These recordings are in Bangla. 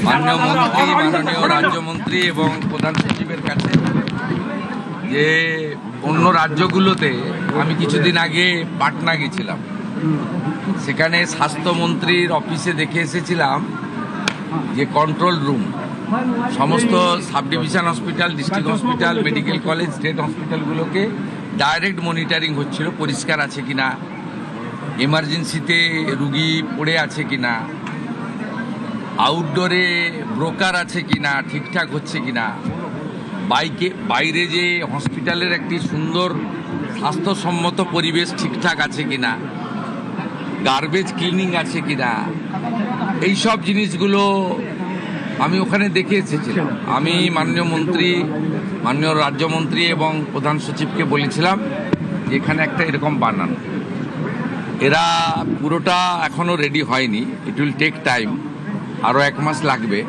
মাননীয় রাজ্যমন্ত্রী এবং প্রধান সচিবের কাছে যে অন্য রাজ্যগুলোতে আমি কিছুদিন আগে পাটনা গেছিলাম, সেখানে স্বাস্থ্যমন্ত্রীর অফিসে দেখে এসেছিলাম যে কন্ট্রোল রুম সমস্ত sub division hospital, district hospital, medical college, state হসপিটালগুলোকে ডাইরেক্ট মনিটরিং হচ্ছিল, পরিষ্কার আছে কিনা, এমার্জেন্সিতে রুগী পড়ে আছে কিনা, আউটডোরে ব্রোকার আছে কিনা, ঠিকঠাক হচ্ছে কিনা, বাইরে যে হসপিটালের একটি সুন্দর স্বাস্থ্যসম্মত পরিবেশ ঠিকঠাক আছে কিনা, গার্বেজ ক্লিনিং আছে কিনা, এই সব জিনিসগুলো আমি ওখানে দেখে এসেছিলাম। আমি মাননীয় রাজ্যমন্ত্রী এবং প্রধান সচিবকে বলেছিলাম যে এখানে একটা এরকম বানান, এরা পুরোটা এখনও রেডি হয়নি, ইট উইল টেক টাইম, আরও 1 মাস লাগবে।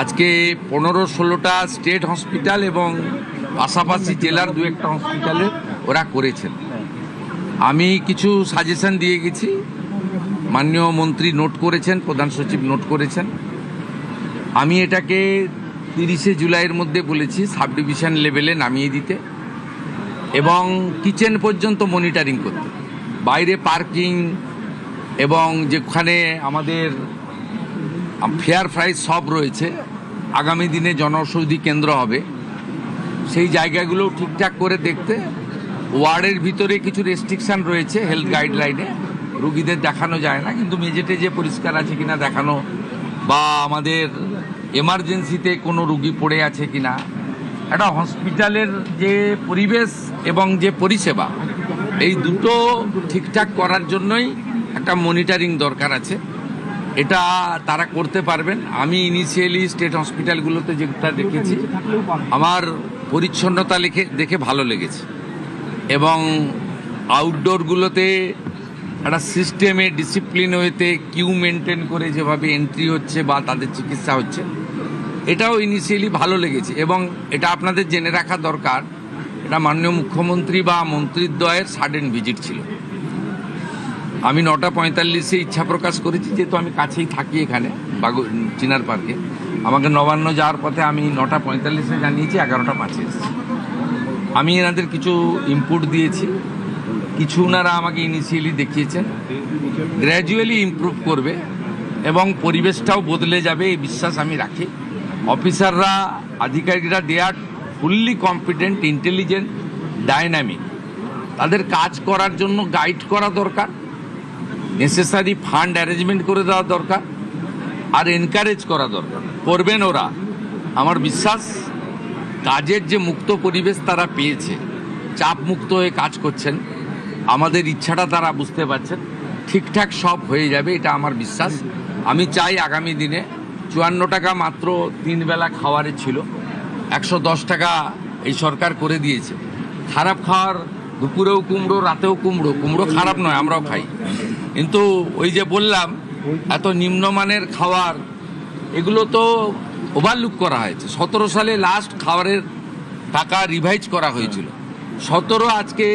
আজকে 15-16টা স্টেট হসপিটাল এবং পাশাপাশি জেলার 2-1টা হসপিটালে ওরা করেছেন। আমি কিছু সাজেশন দিয়ে গেছি, মাননীয় মন্ত্রী নোট করেছেন, প্রধান সচিব নোট করেছেন। আমি এটাকে 30শে জুলাইয়ের মধ্যে বলেছি সাব ডিভিশন লেভেলে নামিয়ে দিতে এবং কিচেন পর্যন্ত মনিটরিং করতে, বাইরে পার্কিং এবং যেখানে আমাদের ফেয়ার প্রাইস সব রয়েছে, আগামী দিনে জনঔষধি কেন্দ্র হবে, সেই জায়গাগুলো ঠিকঠাক করে দেখতে। ওয়ার্ডের ভিতরে কিছু রেস্ট্রিকশান রয়েছে হেলথ গাইডলাইনে, রুগীদের দেখানো যায় না, কিন্তু মেঝেতে যে পরিষ্কার আছে কিনা দেখানো, বা আমাদের এমার্জেন্সিতে কোনো রুগী পড়ে আছে কিনা, একটা হসপিটালের যে পরিবেশ এবং যে পরিষেবা, এই দুটো ঠিকঠাক করার জন্যই একটা মনিটরিং দরকার আছে। এটা তারা করতে পারবেন। আমি ইনিশিয়ালি স্টেট হসপিটালগুলোতে যেটা দেখেছি, আমার পরিচ্ছন্নতা দেখে ভালো লেগেছে এবং আউটডোরগুলোতে একটা সিস্টেমে ডিসিপ্লিন ওয়েতে কিউ মেনটেন করে যেভাবে এন্ট্রি হচ্ছে বা তাদের চিকিৎসা হচ্ছে, এটাও ইনিশিয়ালি ভালো লেগেছে। এবং এটা আপনাদের জেনে রাখা দরকার, এটা মাননীয় মুখ্যমন্ত্রী বা মন্ত্রীদ্বয়ের সাডেন ভিজিট ছিল। আমি 9:45-এ ইচ্ছা প্রকাশ করেছি, যেহেতু আমি কাছেই থাকি এখানে চিনার পার্কে, আমাকে নবান্ন যাওয়ার পথে আমি 9:45-এ জানিয়েছি, 11:05-এ এসেছি। আমি এনাদের কিছু ইনপুট দিয়েছি, কিছু ওনারা আমাকে ইনিশিয়ালি দেখিয়েছেন, গ্র্যাজুয়ালি ইমপ্রুভ করবে এবং পরিবেশটাও বদলে যাবে এই বিশ্বাস আমি রাখি। অফিসাররা, আধিকারিকরা দে আর ফুললি কম্পিটেন্ট, ইন্টেলিজেন্ট, ডাইনামিক। তাদের কাজ করার জন্য গাইড করা দরকার, নেসেসারি ফান্ড অ্যারেঞ্জমেন্ট করে দেওয়া দরকার, আর এনকারেজ করা দরকার। করবেন ওরা, আমার বিশ্বাস। কাজের যে মুক্ত পরিবেশ তারা পেয়েছে, চাপ মুক্ত হয়ে কাজ করছেন, আমাদের ইচ্ছাটা তারা বুঝতে পারছেন, ঠিকঠাক সব হয়ে যাবে, এটা আমার বিশ্বাস। আমি চাই আগামী দিনে 54 টাকা মাত্র 3 বেলা খাওয়ারের ছিল, 110 টাকা এই সরকার করে দিয়েছে। খারাপ খাওয়ার, দুপুরেও কুমড়ো, রাতেও কুমড়ো, কুমড়ো খারাপ নয়, আমরাও খাই, কিন্তু ওই যে বললাম এত নিম্নমানের খাবার, এগুলো তো ওভারলুক করা হয়েছে। 17 সালে লাস্ট খাবারের টাকা রিভাইজ করা হয়েছিল, 17 আজকে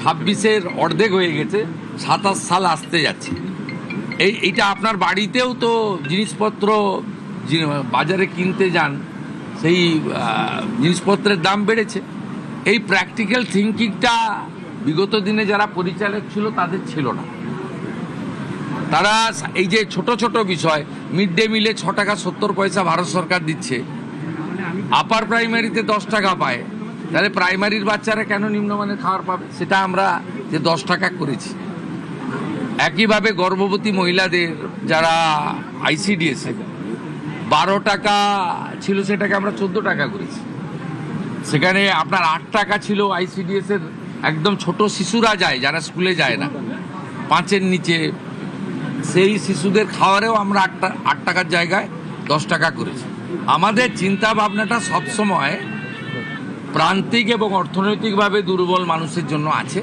26-এর অর্ধেক হয়ে গেছে, 27 সাল আসতে যাচ্ছে। এইটা আপনার বাড়িতেও তো জিনিসপত্র বাজারে কিনতে যান, সেই জিনিসপত্রের দাম বেড়েছে। এই প্র্যাকটিক্যাল থিঙ্কিংটা বিগত দিনে যারা পরিচালক ছিল তাদের ছিল না। তারা এই যে ছোট ছোট বিষয়, মিড ডে মিলে 6 টাকা 70 পয়সা ভারত সরকার দিচ্ছে, আপার প্রাইমারিতে 10 টাকা পায়, তাহলে প্রাইমারির বাচ্চারা কেন নিম্নমানের খাবার পাবে? সেটা আমরা যে 10 টাকা করেছি। একইভাবে গর্ভবতী মহিলাদের যারা আইসিডিএসে 12 টাকা ছিল, সেটাকে আমরা 14 টাকা করেছি। সেখানে আপনার 8 টাকা ছিল আইসিডিএসের, একদম ছোট শিশুরা যায় যারা স্কুলে যায় না, 5-এর নিচে, সেই শিশুদের খাওয়ারেও আমরা 8 টাকার জায়গায় 10 টাকা করেছি। আমাদের চিন্তা ভাবনাটা সবসময় প্রান্তিক এবং অর্থনৈতিকভাবে দুর্বল মানুষের জন্য আছে।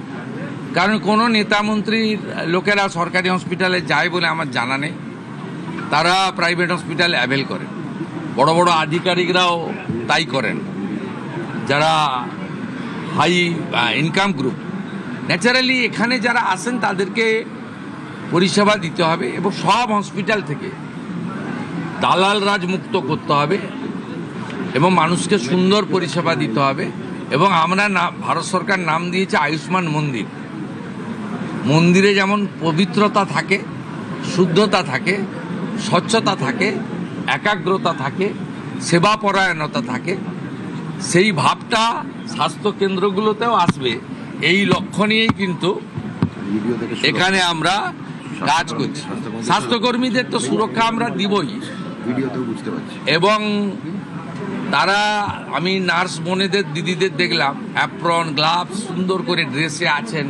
কারণ কোনো নেতা মন্ত্রীর লোকেরা সরকারি হসপিটালে যায় বলে আমার জানা নেই, তারা প্রাইভেট হসপিটালে অ্যাভেল করেন, বড় বড় আধিকারিকরাও তাই করেন, যারা হাই ইনকাম গ্রুপ। ন্যাচারালি এখানে যারা আসেন তাদেরকে পরিষেবা দিতে হবে এবং সব হসপিটাল থেকে দালাল রাজ মুক্ত করতে হবে এবং মানুষকে সুন্দর পরিষেবা দিতে হবে। এবং আমরা ভারত সরকার নাম দিয়েছে আয়ুষ্মান মন্দির। মন্দিরে যেমন পবিত্রতা থাকে, শুদ্ধতা থাকে, স্বচ্ছতা থাকে, একাগ্রতা থাকে, সেবাপরায়ণতা থাকে, সেই ভাবটা স্বাস্থ্য কেন্দ্রগুলোতেও আসবে। এই লক্ষ্য নিয়েই কিন্তু এখানে আমরা কাজ করছি। স্বাস্থ্যকর্মীদের তো সুরক্ষা আমরা দিবই, এবং তারা, আমি নার্স বোনেদের দিদিদের দেখলাম অ্যাপ্রন গ্লাভস সুন্দর করে ড্রেসে আছেন,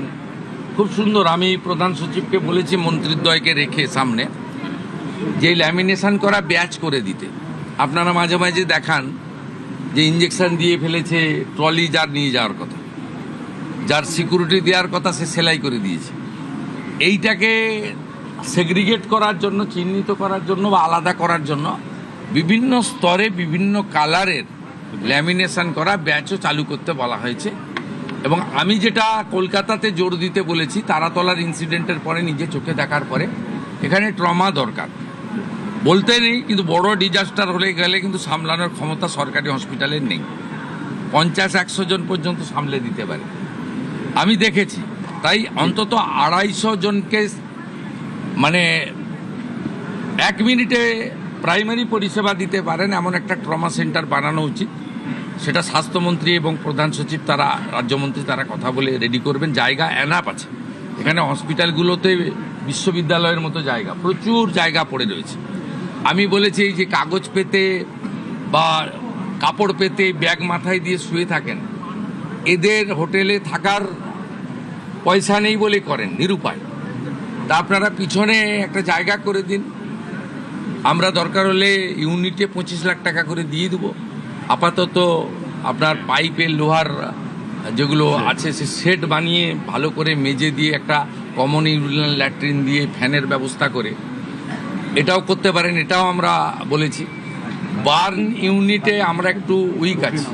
খুব সুন্দর। আমি প্রধান সচিবকে বলেছি মন্ত্রীদ্বয়কে রেখে সামনে যে ল্যামিনেশন করা ব্যাচ করে দিতে। আপনারা মাঝে মাঝে দেখান যে ইঞ্জেকশন দিয়ে ফেলেছে, ট্রলি যার নিয়ে যাওয়ার কথা, যার সিকিউরিটি দেওয়ার কথা সে সেলাই করে দিয়েছে। এইটাকে সেগ্রিগেট করার জন্য, চিহ্নিত করার জন্য বা আলাদা করার জন্য বিভিন্ন স্তরে বিভিন্ন কালারের ল্যামিনেশন করা ব্যাচও চালু করতে বলা হয়েছে। এবং আমি যেটা কলকাতাতে জোর দিতে বলেছি, তারাতলার ইনসিডেন্টের পরে নিজে চোখে দেখার পরে এখানে ট্রমা দরকার বলতে নেই, কিন্তু বড় ডিজাস্টার হলে গেলে কিন্তু সামলানোর ক্ষমতা সরকারি হসপিটালের নেই। 50-100 জন পর্যন্ত সামলে দিতে পারে, আমি দেখেছি। তাই অন্তত 250 জনকে মানে 1 মিনিটে প্রাইমারি পরিষেবা দিতে পারেন এমন একটা ট্রমা সেন্টার বানানো উচিত। সেটা স্বাস্থ্যমন্ত্রী এবং প্রধান সচিব, তারা রাজ্যমন্ত্রী, তারা কথা বলে রেডি করবেন। জায়গা এনাফ আছে এখানে, হসপিটালগুলোতে বিশ্ববিদ্যালয়ের মতো জায়গা, প্রচুর জায়গা পড়ে রয়েছে। আমি বলেছি এই যে কাগজ পেতে বা কাপড় পেতে ব্যাগ মাথায় দিয়ে শুয়ে থাকেন, এদের হোটেলে থাকার পয়সা নেই বলে করেন, নিরুপায়। তা আপনারা পিছনে একটা জায়গা করে দিন, আমরা দরকার হলে ইউনিটে 25 লাখ টাকা করে দিয়ে দেবো। আপাতত আপনার পাইপের লোহার যেগুলো আছে সে সেট বানিয়ে ভালো করে মেজে দিয়ে একটা কমন ইউরিনাল ল্যাট্রিন দিয়ে ফ্যানের ব্যবস্থা করে এটাও করতে পারেন, এটাও আমরা বলেছি। বার্ন ইউনিটে আমরা একটু উইক আছি,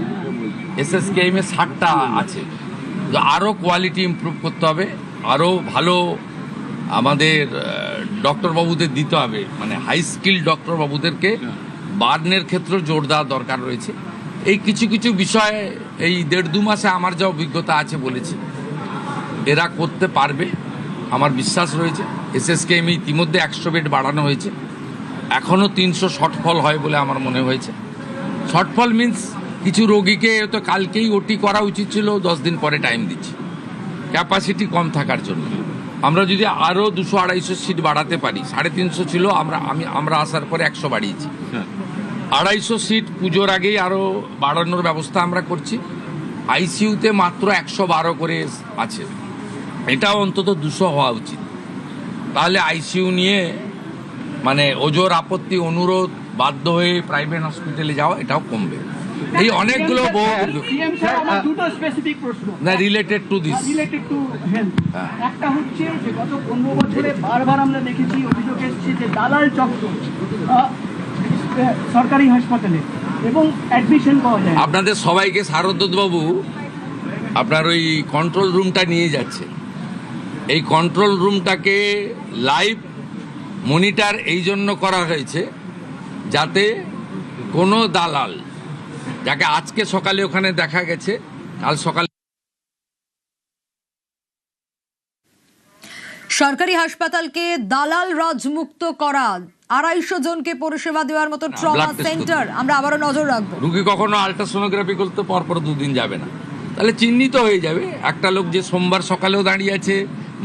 এসএসকেএমে 60টা আছে, আরও কোয়ালিটি ইমপ্রুভ করতে হবে, আরও ভালো আমাদের ডক্টরবাবুদের দিতে হবে, মানে হাই স্কিল ডক্টরবাবুদেরকে বার্নের ক্ষেত্রে জোর দেওয়ার দরকার রয়েছে। এই কিছু কিছু বিষয়ে এই 1.5-2 মাসে আমার যা অভিজ্ঞতা আছে বলেছি, এরা করতে পারবে আমার বিশ্বাস রয়েছে। এসএসকেএম ইতিমধ্যে 100 বেড বাড়ানো হয়েছে, এখনও 300 শর্টফল হয় বলে আমার মনে হয়েছে। শর্টফল মিন্স কিছু রোগীকে তো কালকেই ওটি করা উচিত ছিল, 10 দিন পরে টাইম দিচ্ছি ক্যাপাসিটি কম থাকার জন্য। আমরা যদি আরও 200-250 সিট বাড়াতে পারি, 350 ছিল, আমরা আসার পরে 100 বাড়িয়েছি, 250 সিট পুজোর আগেই আরও বাড়ানোর ব্যবস্থা আমরা করছি। আইসিইউতে মাত্র 112 করে আছে, এটাও অন্তত 200 হওয়া উচিত। তাহলে আইসিইউ নিয়ে মানে ওজোর আপত্তি, অনুরোধ, বাধ্য হয়ে প্রাইভেট হসপিটালে যাওয়া, এটাও কমবে। এই অনেকগুলো দুটো স্পেসিফিক প্রশ্ন না related to this, related to health. একটা হচ্ছে যে গত 15 বছরে বারবার আমরা দেখেছি অভিযোগ এসেছে যে দালাল চক্র সরকারি হাসপাতালে এবং অ্যাডমিশন পাওয়া যায়। আপনাদের সবাইকে শারদবাবু আপনার ওই কন্ট্রোল রুমটা নিয়ে যাচ্ছে। এই কন্ট্রোল রুমটাকে লাইভ মনিটর এই জন্য করা হয়েছে যাতে কোনো দালাল, যাকে আজকে সকালে ওখানে দেখা গেছে, কাল সকালে সরকারি হাসপাতালকে দালাল রাজমুক্ত করা, 250 জনকে পরিষেবা দেওয়ার মতো ট্রমা সেন্টার আমরা আবারও নজর রাখবো। রুগী কখনো আল্ট্রাসোনোগ্রাফি করতে পরপর 2 দিন যাবে না, তাহলে চিহ্নিত হয়ে যাবে। একটা লোক যে সোমবার সকালেও দাঁড়িয়ে আছে,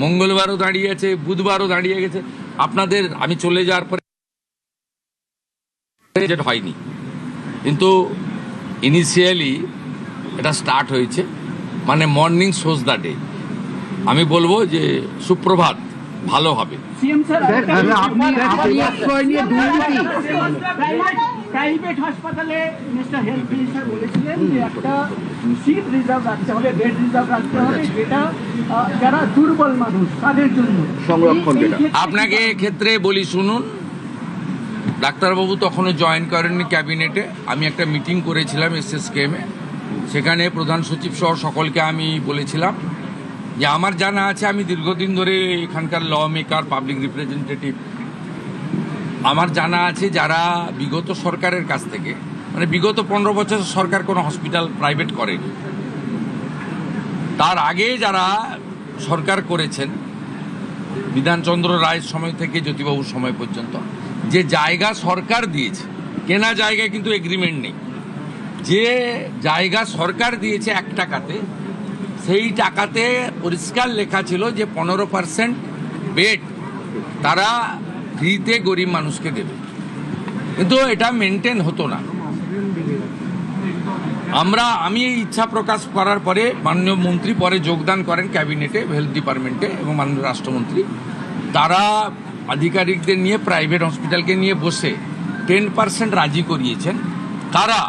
মঙ্গলবারও দাঁড়িয়ে আছে, বুধবারও দাঁড়িয়ে গেছে, আপনাদের আমি চলে যাওয়ার পরে হয়নি, কিন্তু ইনিশিয়ালি এটা স্টার্ট হয়েছে, মানে মর্নিং শোজ দ্য ডে। আমি বলবো যে সুপ্রভাত, ভালো হবে। প্রাইভেট হাসপাতালে মিস্টার হেলথ মিনিস্টার বলেছিলেন যে একটা সিট রিজার্ভ রাখতে হবে, বেড রিজার্ভ রাখতে হবে, যেটা যারা দুর্বল মানুষ তাদের জন্য সংরক্ষণ। আপনাকে ক্ষেত্রে বলি শুনুন, ডাক্তারবাবু তখনও জয়েন করেননি ক্যাবিনেটে। আমি একটা মিটিং করেছিলাম এসএসকেএমে, সেখানে প্রধান সচিব সহ সকলকে আমি বলেছিলাম যে আমার জানা আছে, আমি দীর্ঘদিন ধরে এখানকার ল মেকার, পাবলিক রিপ্রেজেন্টেটিভ, আমার জানা আছে যারা বিগত সরকারের কাছ থেকে, মানে বিগত 15 বছর সরকার কোনো হসপিটাল প্রাইভেট করেনি, তার আগে যারা সরকার করেছেন বিধানচন্দ্র রায়ের সময় থেকে জ্যোতিবাবুর সময় পর্যন্ত, যে জায়গা সরকার দিয়েছে, কেনা জায়গায় কিন্তু এগ্রিমেন্ট নেই, যে জায়গা সরকার দিয়েছে 1 টাকাতে, সেই টাকাতে পরিষ্কার লেখা ছিল যে 15% বেড তারা ফ্রিতে গরিব মানুষকে দেবে, কিন্তু এটা মেনটেন হতো না। আমি এই ইচ্ছা প্রকাশ করার পরে মাননীয় মন্ত্রী পরে যোগদান করেন ক্যাবিনেটে, হেলথ ডিপার্টমেন্টে, এবং মাননীয় রাষ্ট্রমন্ত্রী তারা আধিকারিকদের নিয়ে প্রাইভেট হসপিটালকে নিয়ে বসে 10% রাজি করিয়েছেন। কারা?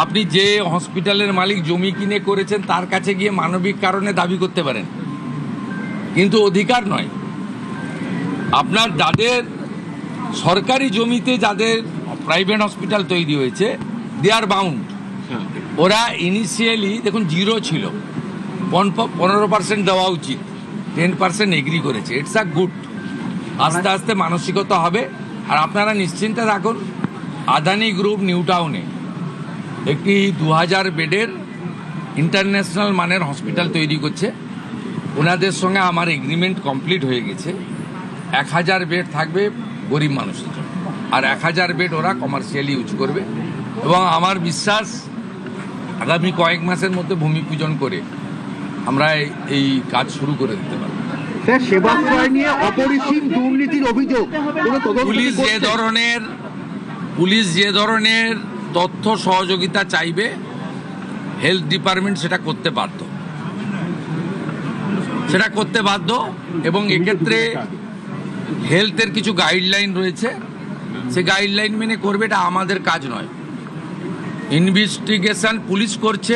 আপনি যে হসপিটালের মালিক জমি কিনে করেছেন তার কাছে গিয়ে মানবিক কারণে দাবি করতে পারেন, কিন্তু অধিকার নয়। আপনার যাদের সরকারি জমিতে যাদের প্রাইভেট হসপিটাল তৈরি হয়েছে, দে আর বাউন্ড। ওরা ইনিশিয়ালি দেখুন 0 ছিল, 15% দেওয়া উচিত, 10% এগ্রি করেছে। It's a good. আস্তে আস্তে মানসিকতা হবে। আর আপনারা নিশ্চিন্তে থাকুন, আদানি গ্রুপ নিউ টাউনে একটি 2000 বেডের ইন্টারন্যাশনাল মানের হসপিটাল তৈরি করছে। ওনাদের সঙ্গে আমার এগ্রিমেন্ট কমপ্লিট হয়ে গেছে। 1000 বেড থাকবে গরিব মানুষের জন্য, আর 1000 বেড ওরা কমার্শিয়ালি ইউজ করবে। এবং আমার বিশ্বাস আগামী কয়েক মাসের মধ্যে ভূমি পূজন করে আমরা এই কাজ শুরু করে দিতে পারবো। স্যার, সেবাশ্রয় নিয়ে অপরিসীম দুর্নীতির অভিযোগ, কোনো তদন্ত পুলিশ করছে? যে ধরনের তথ্য সহযোগিতা চাইবে, হেলথ ডিপার্টমেন্ট সেটা করতে বাধ্য। এবং এক্ষেত্রে হেলথের কিছু গাইডলাইন রয়েছে, সে গাইডলাইন মেনে করবে। এটা আমাদের কাজ নয়। ইনভেস্টিগেশন পুলিশ করছে।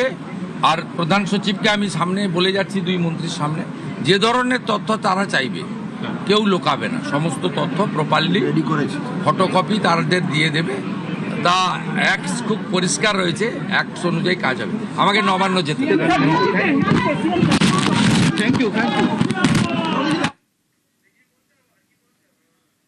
আর প্রধান সচিবকে আমি সামনে বলে যাচ্ছি, 2 মন্ত্রীর সামনে, যে ধরনের তথ্য তারা চাইবে কেউ লোকাবে না, সমস্ত তথ্য প্রপারলি ফটোকপি তাদের দিয়ে দেবে। তা অ্যাক্ট খুব পরিষ্কার রয়েছে, অ্যাক্ট অনুযায়ী কাজ হবে। আমাকে নবান্ন যেতে হবে। Thank you.